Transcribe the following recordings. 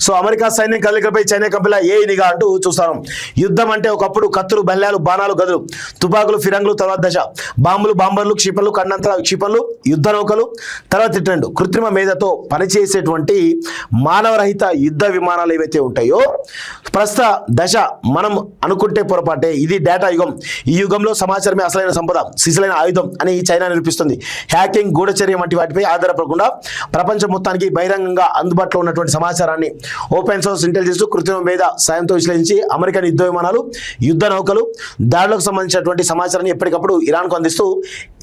So America సైన్యం కదలికలపై China కంపెనీల ఏ నిఘా అంటూ చూస్తాం. యుద్ధం అంటే ఒకప్పుడు కత్తులు, బల్లాలు, బాణాలు, గదులు, తుపాకులు, ఫిరంగులు, తర్వాత దశ బాంబులు, బాంబర్లు, క్షిపణులు, కన్నంతర క్షిపణులు, యుద్ధ నౌకలు, తర్వాత ట్రెండ్ కృత్రిమ మేధతో పనిచేసేటువంటి మానవరహిత యుద్ధ విమానాలు ఏవైతే ఉంటాయో ప్రస్తుత దశ మనం అనుకుంటే పొరపాటే. ఇది డేటా యుగం. ఈ యుగంలో సమాచారమే అసలైన సంపద, సిసలైన ఆయుధం అని చైనా నిరూపిస్తుంది. హ్యాకింగ్, గూఢచర్య వంటి వాటిపై ఆధారపడకుండా ప్రపంచం మొత్తానికి బహిరంగంగా అందుబాటులో ఉన్నటువంటి సమాచారాన్ని ఓపెన్ సోర్స్ ఇంటెలిజెన్స్ కృత్రిమ మేధ సాయంతో విశ్లేషించి అమెరికన్ యుద్ధ విమానాలు, యుద్ధ నౌకలు, దాడులకు సంబంధించినటువంటి సమాచారాన్ని ఎప్పటికప్పుడు ఇరాన్కు అందిస్తూ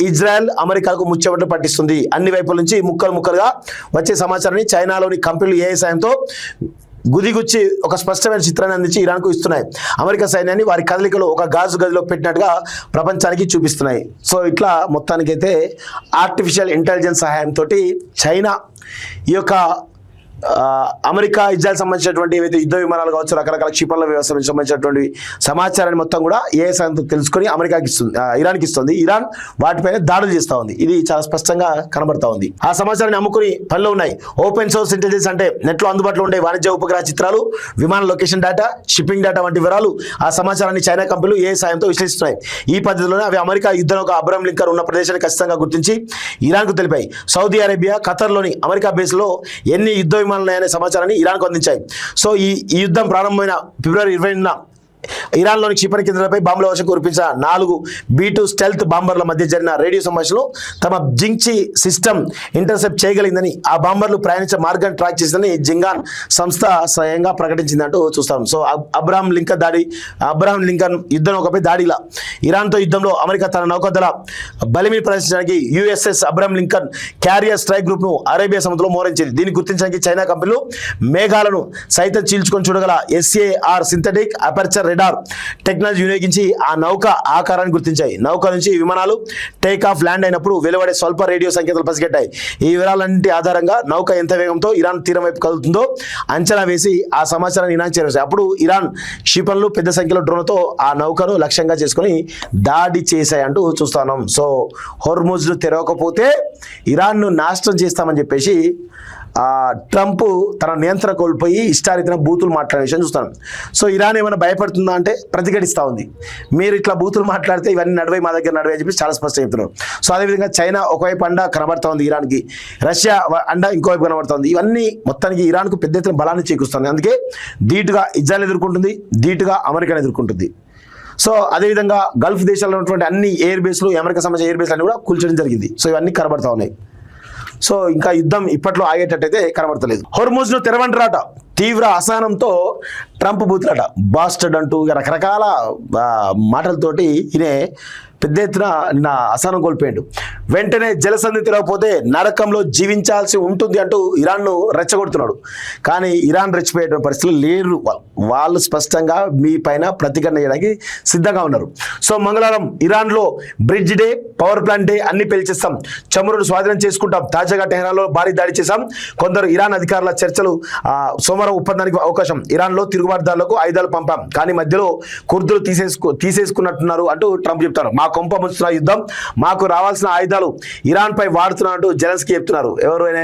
ఇజ్రాయెల్ అమెరికాకు ముచ్చమట్లు పట్టిస్తుంది. అన్ని వైపుల నుంచి ముక్కలు ముక్కలుగా వచ్చే సమాచారాన్ని చైనాలోని కంపెనీలు ఏ సాయంతో గుదిగుచ్చి ఒక స్పష్టమైన చిత్రాన్ని అందించి ఇరాన్కు ఇస్తున్నాయి. అమెరికా సైన్యాన్ని వారి కదలికలు ఒక గాజు గదిలో పెట్టినట్టుగా ప్రపంచానికి చూపిస్తున్నాయి. సో ఇట్లా మొత్తానికైతే ఆర్టిఫిషియల్ ఇంటెలిజెన్స్ సహాయంతో చైనా ఈ యొక్క అమెరికా ఇజ్రాయెల్ సంబంధించినటువంటి ఏవైతే యుద్ధ విమానాలు కావచ్చు, రకరకాల క్షిపణుల వ్యవస్థకు సంబంధించినటువంటి సమాచారాన్ని మొత్తం కూడా ఏ సాయంతో తెలుసుకొని అమెరికాకి ఇస్తుంది, ఇరాన్కి ఇస్తుంది. ఇరాన్ వాటిపైన దాడులు చేస్తూ ఉంది. ఇది చాలా స్పష్టంగా కనబడతా ఉంది. ఆ సమాచారాన్ని అమ్ముకుని పనిలో ఉన్నాయి. ఓపెన్ సోర్స్ ఇంటెలిజెన్స్ అంటే నెట్లో అందుబాటులో ఉండే వాణిజ్య ఉపగ్రహ చిత్రాలు, విమాన లొకేషన్ డేటా, షిప్పింగ్ డేటా వంటి వివరాలు ఆ సమాచారాన్ని చైనా కంపెనీలు ఏ సాయంతో విశ్లేషిస్తున్నాయి. ఈ పద్ధతిలోనే అవి అమెరికా యుద్ధ నౌక అబ్రహం లింకన్ ఉన్న ప్రదేశాన్ని ఖచ్చితంగా గుర్తించి ఇరాన్కు తెలిపాయి. సౌదీ అరేబియా, ఖతర్లోని అమెరికా బేస్లో ఎన్ని యుద్ధ అనే సమాచారాన్ని ఇరాన్కు అందించాయి. సో ఈ యుద్ధం ప్రారంభమైన ఫిబ్రవరి 20న ఇరాన్లోని క్షిపణి కేంద్రాలపై బాంబుల వర్షం కురిపించిన 4 B-2 స్టెల్త్ బాంబర్ల మధ్య జరిగిన రేడియో సంభాషణలు తమ జింగ్చి సిస్టమ్ ఇంటర్సెప్ట్ చేయగలిగిందని, ఆ బాంబర్లు ప్రయాణించే మార్గాన్ని ట్రాక్ చేసిందని జింగాన్ సంస్థ స్వయంగా ప్రకటించిందంటూ చూస్తాం. సో అబ్రహాం లింకన్ యుద్ధ నౌకపై దాడిలా ఇరాన్తో యుద్ధంలో అమెరికా తన నౌకాదళ బలిమిని ప్రదర్శించడానికి USS Abraham Lincoln carrier strike group ను అరేబియా సముద్రంలో మోహరించింది. దీన్ని గుర్తించడానికి చైనా కంపెనీలు మేఘాలను సైతం చీల్చుకొని చూడగల SAR synthetic aperture radar technology వినియోగించి ఆ నౌక ఆకారాన్ని గుర్తించాయి. నౌక నుంచి విమానాలు టేక్ ఆఫ్, ల్యాండ్ అయినప్పుడు వెలువడే స్వల్ప రేడియో సంకేతాలు పసిగట్టాయి. ఈ వివరాలన్నింటి ఆధారంగా నౌక ఎంత వేగంతో ఇరాన్ తీరం వైపు కదులుతుందో అంచనా వేసి ఆ సమాచారాన్ని ఇరాన్ చేరవేశాయి. అప్పుడు ఇరాన్ క్షిపణులు పెద్ద సంఖ్యలో డ్రోన్లతో ఆ నౌకను లక్ష్యంగా చేసుకుని దాడి చేశాయి అంటూ చూస్తున్నాం. సో హోర్ముజ్ను తెరవకపోతే ఇరాన్ను నాశనం చేస్తామని చెప్పేసి ట్రంప్ తన నియంత్రణ కోల్పోయి ఇష్టారీతిన బూతులు మాట్లాడే విషయం చూస్తాను. సో ఇరాన్ ఏమైనా భయపడుతుందా అంటే ప్రతిఘటిస్తూ ఉంది. మీరు ఇట్లా బూతులు మాట్లాడితే ఇవన్నీ నడవై, మా దగ్గర నడవై అని చెప్పి చాలా స్పష్టంగా చెప్తున్నారు. సో అదేవిధంగా చైనా ఒకవైపు అండ కనబడతా ఉంది ఇరాన్కి, రష్యా అండ ఇంకోవైపు కనబడుతుంది. ఇవన్నీ మొత్తానికి ఇరాన్కు పెద్ద ఎత్తున బలాన్ని చేకూరుస్తుంది. అందుకే ధీటుగా ఇజ్రాయెల్ ఎదుర్కొంటుంది, ధీటుగా అమెరికాను ఎదుర్కొంటుంది. సో అదేవిధంగా గల్ఫ్ దేశాల్లో ఉన్నటువంటి అన్ని ఎయిర్ బేస్లు, అమెరికా సంబంధించిన ఎయిర్ బేస్లు అన్ని కూడా కూల్చడం జరిగింది. సో ఇవన్నీ కనబడతా ఉన్నాయి. సో ఇంకా యుద్ధం ఇప్పట్లో ఆగేటట్టయితే కనబడతలేదు. హోర్ముజ్ను తెరవంటరాట, తీవ్ర అసహనంతో ట్రంప్ బూతులట, బాస్టర్డ్ అంటూ రకరకాల మాటలతోటి ఈయన పెద్ద ఎత్తున నిన్న అసహనం కోల్పోయాడు. వెంటనే జలసంధి తెరవకపోతే నరకంలో జీవించాల్సి ఉంటుంది అంటూ ఇరాన్ను రెచ్చగొడుతున్నాడు. కానీ ఇరాన్ రెచ్చిపోయే పరిస్థితులు లేరు. వాళ్ళు స్పష్టంగా మీ పైన ప్రతిఘటన చేయడానికి సిద్ధంగా ఉన్నారు. సో మంగళవారం ఇరాన్లో bridge day, power plant day అన్ని పేల్చేస్తాం, చమురును స్వాధీనం చేసుకుంటాం, తాజాగా టెహరాన్లో భారీ దాడి చేశాం, కొందరు ఇరాన్ అధికారుల చర్చలు సోమవారం ఒప్పందానికి అవకాశం, ఇరాన్లో తిరుగుబాటుదారులకు ఆయుధాలు పంపాం, కానీ మధ్యలో కుర్దులు తీసేసుకున్నట్టున్నారు అంటూ ట్రంప్ చెప్తారు. మా కొంప ముంచుతున్న యుద్ధం, మాకు రావాల్సిన ఆయుధాలు ఇరాన్ పై వాడుతున్నట్టు జెలెన్స్కీ చెప్తున్నారు. ఎవరైనా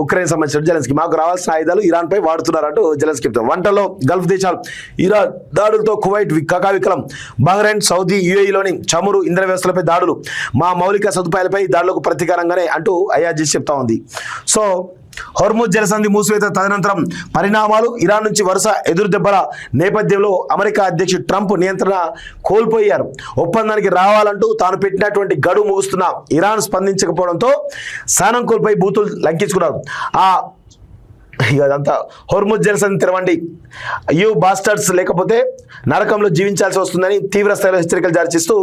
ఉక్రెయిన్ సంబంధించిన జెలెన్స్కీ, మాకు రావాల్సిన ఆయుధాలు ఇరాన్ పై వాడుతున్నారు అంటూ జెలెన్స్కీ చెప్తారు. వంటలో గల్ఫ్ దేశాలు ఇరాన్ దాడులతో కువైట్ కకావికలం, బహ్రెయిన్, సౌదీ, UAEలోని చమురు ఇంధన వ్యవస్థలపై దాడులు, మా మౌలిక సదుపాయాలపై దాడులకు ప్రతీకారంగానే అంటూ ఐఆర్జీ చెప్తా ఉంది. సో హోర్ముజ్ జలసంధి మూసివేత తదనంతరం పరిణామాలు, ఇరాన్ నుంచి వరుస ఎదురు దెబ్బల నేపథ్యంలో అమెరికా అధ్యక్షుడు ట్రంప్ నియంత్రణ కోల్పోయారు. ఒప్పందానికి రావాలంటూ తాను పెట్టినటువంటి గడువు ముగుస్తున్న ఇరాన్ స్పందించకపోవడంతో సహనం కోల్పోయి బూతులు లంకించుకున్నారు. అదంతా హోర్ముజ్ జలసంధి తెరవండి, యూ బాస్టర్స్, లేకపోతే నరకంలో జీవించాల్సి వస్తుందని తీవ్ర స్థాయిలో హెచ్చరికలు జారీ చేస్తూ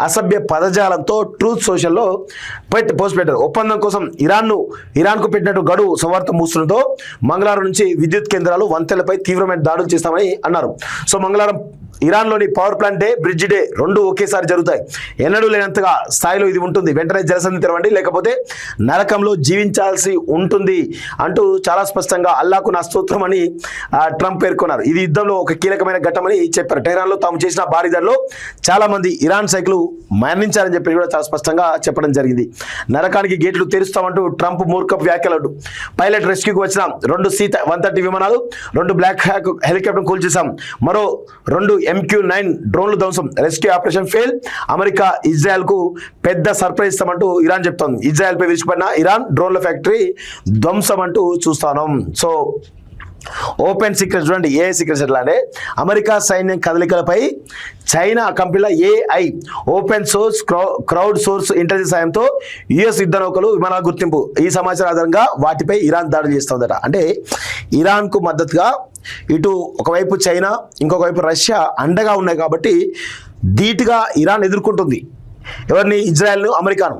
అసభ్య పదజాలంతో ట్రూత్ సోషల్లో పోస్ట్ పెట్టారు. ఒప్పందం కోసం ఇరాన్కు పెట్టినట్టు గడువు సోమవారం మూస్తుండటంతో మంగళవారం నుంచి విద్యుత్ కేంద్రాలు, వంతెనలపై తీవ్రమైన దాడులు చేస్తామని అన్నారు. సో మంగళవారం ఇరాన్లోని power plant day, bridge day రెండు ఒకేసారి జరుగుతాయి. ఎన్నడూ లేనంతగా స్థాయిలో ఇది ఉంటుంది. వెంటనే జలసంధి తెరవండి, లేకపోతే నరకంలో జీవించాల్సి ఉంటుంది అంటూ చాలా స్పష్టంగా అల్లాకు నా స్తోత్రం అని ట్రంప్ పేర్కొన్నారు. ఇది యుద్ధంలో ఒక కీలకమైన ఘట్టమని చెప్పారు. చెప్పారు. టెహరాన్లో తాము చేసిన భారీ దాడిలో చాలా మంది ఇరాన్ సైనికులు మరణించారని చెప్పి కూడా చాలా స్పష్టంగా చెప్పడం జరిగింది. నరకానికి గేట్లు తెరుస్తామంటూ ట్రంప్ మూర్ఖపు వ్యాఖ్యలు. పైలట్ రెస్క్యూకి వచ్చిన 2 C-130 విమానాలు, 2 బ్లాక్ హ్యాక్ హెలికాప్టర్ కూల్చేశాం, మరో 2 MQ-9 డ్రోన్లు ధ్వంసం, రెస్క్యూ ఆపరేషన్ ఫెయిల్, అమెరికా ఇజ్రాయెల్కు పెద్ద సర్ప్రైజ్ ఇస్తామంటూ ఇరాన్ చెప్తోంది. ఇజ్రాయెల్పై విరుచుకుపడిన ఇరాన్ డ్రోన్ల ఫ్యాక్టరీ ధ్వంసం అంటూ చూస్తాను. సో ఓపెన్ సీక్రెట్ చూడండి, ఏ సీక్రెట్స్ ఎట్లా అంటే అమెరికా సైన్యం కదలికలపై చైనా కంపెనీల AI open source crowd source intelligence సాయంతో US యుద్ధ నౌకలు విమానాల గుర్తింపు. ఈ సమాచారం ఆధారంగా వాటిపై ఇరాన్ దాడులు చేస్తుందట. అంటే ఇరాన్కు మద్దతుగా ఇటు ఒకవైపు చైనా, ఇంకొక వైపు రష్యా అండగా ఉన్నాయి కాబట్టి ధీటుగా ఇరాన్ ఎదుర్కొంటుంది ఎవరిని? ఇజ్రాయెల్ను, అమెరికాను.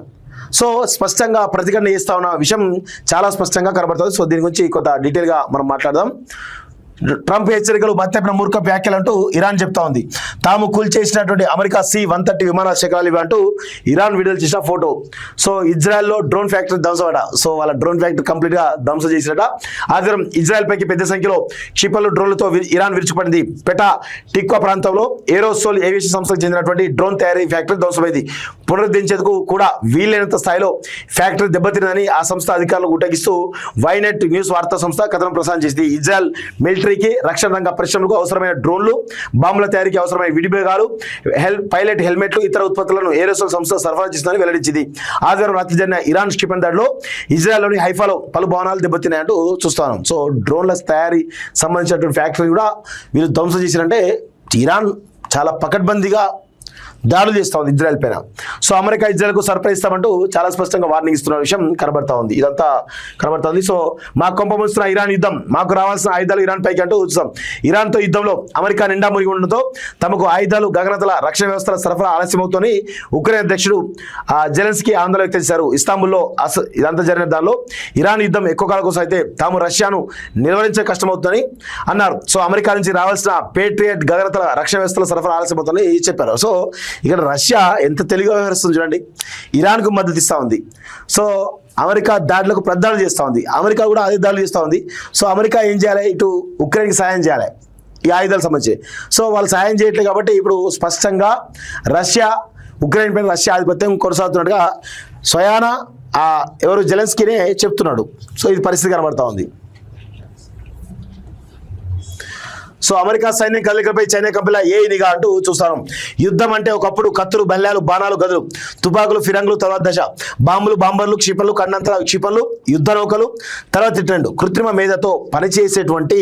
సో స్పష్టంగా ప్రతిఘటన చేస్తా ఉన్న విషయం చాలా స్పష్టంగా కనబడుతుంది. సో దీని గురించి కొంత డీటెయిల్గా మనం మాట్లాడదాం. ట్రంప్ హెచ్చరికలు మత్తెప్పిన మూర్ఖ వ్యాఖ్యలు అంటూ ఇరాన్ చెప్తా ఉంది. తాము కూల్చేసినటువంటి అమెరికా C-130 విమాన శకలాలు ఇవి అంటూ ఇరాన్ విడుదల చేసిన ఫోటో. సో ఇజ్రాయెల్లో డ్రోన్ ఫ్యాక్టరీ ధ్వంసమట. సో వాళ్ళ డ్రోన్ ఫ్యాక్టరీ కంప్లీట్గా ధ్వంసం చేసినట. ఆదివారం ఇజ్రాయెల్ పైకి పెద్ద సంఖ్యలో క్షిపణులు, డ్రోన్లతో ఇరాన్ విరుచుకుపడింది. పెటా టిక్వా ప్రాంతంలో ఏరోసోల్ ఏవియేషన్ సంస్థకు చెందినటువంటి డ్రోన్ తయారీ ఫ్యాక్టరీ ధ్వంసమైంది. పునరుద్ధరించేందుకు కూడా వీలైనంత స్థాయిలో ఫ్యాక్టరీ దెబ్బతిందని ఆ సంస్థ అధికారులు ఉటగిస్తూ వైనెట్ న్యూస్ వార్తా సంస్థ కథనం ప్రసారం చేసింది. ఇజ్రాయెల్ మిలిటరీకి, రక్షణ రంగ పరిశ్రమలకు అవసరమైన డ్రోన్లు, బాంబుల తయారీకి అవసరమైన విడిభాగాలు, పైలట్ హెల్మెట్లు, ఇతర ఉత్పత్తులను ఏరోసోల్ సంస్థ సరఫరా చేసిందని వెల్లడించింది. ఆదివారం రాత్రి జరిగిన ఇరాన్ క్షిపణి దాడిలో ఇజ్రాయెల్లోని హైఫాలో పలు భవనాలు దెబ్బతిన్నాయంటూ చూస్తాను. సో డ్రోన్ల తయారీ సంబంధించినటువంటి ఫ్యాక్టరీ కూడా వీళ్ళు ధ్వంసం చేసినంటే ఇరాన్ చాలా పకడ్బందీగా దాడులు చేస్తూ ఉంది ఇజ్రాయెల్ పైన. సో అమెరికా ఇజ్రాయెల్కు సర్ప్రైజ్ ఇస్తామంటూ చాలా స్పష్టంగా వార్నింగ్ ఇస్తున్న విషయం కనబడతా ఉంది. ఇదంతా కనబడతా ఉంది. సో మా కొంపముస్తున్న ఇరాన్ యుద్ధం, మాకు రావాల్సిన ఆయుధాలు ఇరాన్ పైకి అంటూ చూస్తాం. ఇరాన్తో యుద్ధంలో అమెరికా నిండా మునిగి ఉండడంతో తమకు ఆయుధాలు, గగనతల రక్షణ వ్యవస్థల సరఫరా ఆలస్యమవుతోని ఉక్రెయిన్ అధ్యక్షుడు జెలెన్స్కీ ఆందోళన వ్యక్తం చేశారు. ఇస్తాంబుల్లో ఇదంతా జరిగిన దానిలో ఇరాన్ యుద్ధం ఎక్కువ కాలం కోసం అయితే తాము రష్యాను నిలవరించే కష్టమవుతుందని అన్నారు. సో అమెరికా నుంచి రావాల్సిన పేట్రియట్ గగనతల రక్షణ వ్యవస్థల సరఫరా ఆలస్యమవుతుందని చెప్పారు. సో ఇక్కడ రష్యా ఎంత తెలివిగా వ్యవహరిస్తుంది చూడండి, ఇరాన్కు మద్దతు ఇస్తూ ఉంది. సో అమెరికా దాడులకు ప్రదాడులు చేస్తూ ఉంది, అమెరికా కూడా అదే దాడులు చేస్తూ ఉంది. సో అమెరికా ఏం చేయాలి? ఇటు ఉక్రెయిన్కి సాయం చేయాలి ఈ ఆయుధాలకు సంబంధించి. సో వాళ్ళు సాయం చేయట్లేదు కాబట్టి ఇప్పుడు స్పష్టంగా రష్యా, ఉక్రెయిన్ పైన రష్యా ఆధిపత్యం కొనసాగుతున్నట్టుగా స్వయాన ఎవరు జెలెన్స్కీనే చెప్తున్నాడు. సో ఇది పరిస్థితి కనబడతా ఉంది. సో అమెరికా సైన్యం కదలికలపై చైనా కంపెనీల AI నిఘా అంటూ చూస్తాను. యుద్ధం అంటే ఒకప్పుడు కత్తులు, బల్లాలు, బాణాలు, గదులు, తుపాకులు, ఫిరంగులు తర్వాత దశ, బాంబులు, బాంబర్లు, క్షిపణులు, కన్నంతర క్షిపణులు, యుద్ధ నౌకలు తర్వాత ట్రెండ్, కృత్రిమ మేధతో పనిచేసేటువంటి